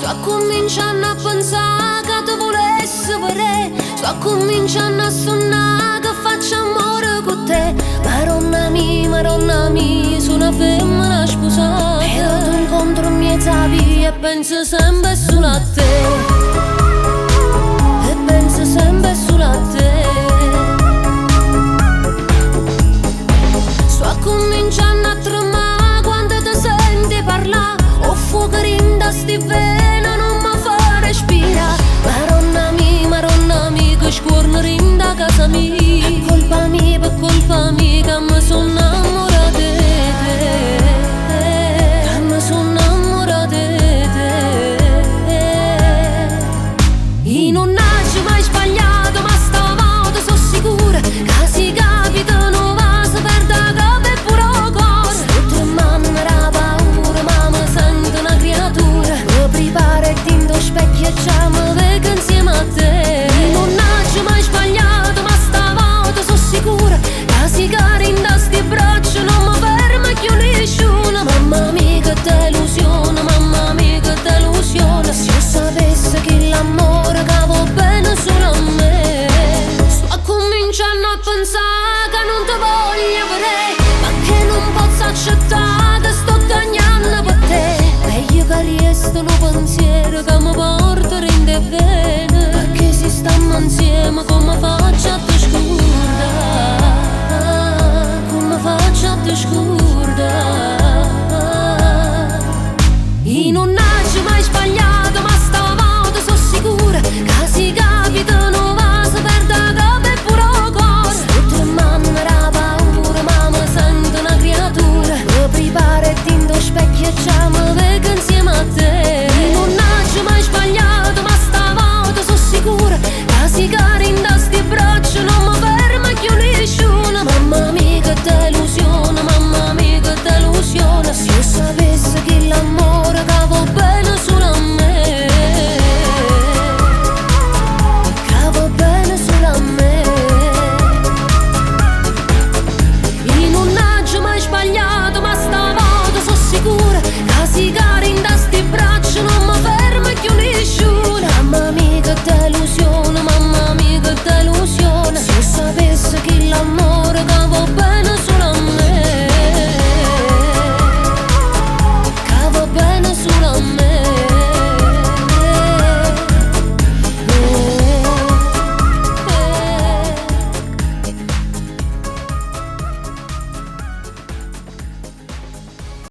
Sto cominciando a pensare che tu volessi vedere. Sto cominciando a sonnare che faccio amore con te. Maronna mia, sono una femmina sposata. Però tu incontro miezza via e penso sempre solo a te. E penso sempre solo a te. Sto cominciando a tremare quando ti senti parlare. Ho fuoco rinda sti vena, non mi fa respirare. Maronna mia, che scorno rinda casa mia. Per colpa mia che mi sono innamorata di te. Che mi sono innamorata di te. Io non ho mai sbagliato, ma stavolta sono sicura che si capita non va, si perde la capo e pure il cuore. Sto tremando da paura, ma mi sento una creatura. Mi preparo e tinto specchio e già mi vedo insieme a te. Io non ho mai sbagliato, ma stavolta sono sicura che si carinda sti braccia, non mi ferma più nessuno. Mamma mia che delusione, mamma mia che delusione. Se io sapessi che l'amore cavo bene solo a me. Sto cominciando a pensare che non ti voglio vedere, ma che non posso accettare che sto cagnando per te. Meglio che resta un pensiero che mi porta in te bene. Perché se stiamo insieme come faccio a te scordare? Come faccio a te scordare?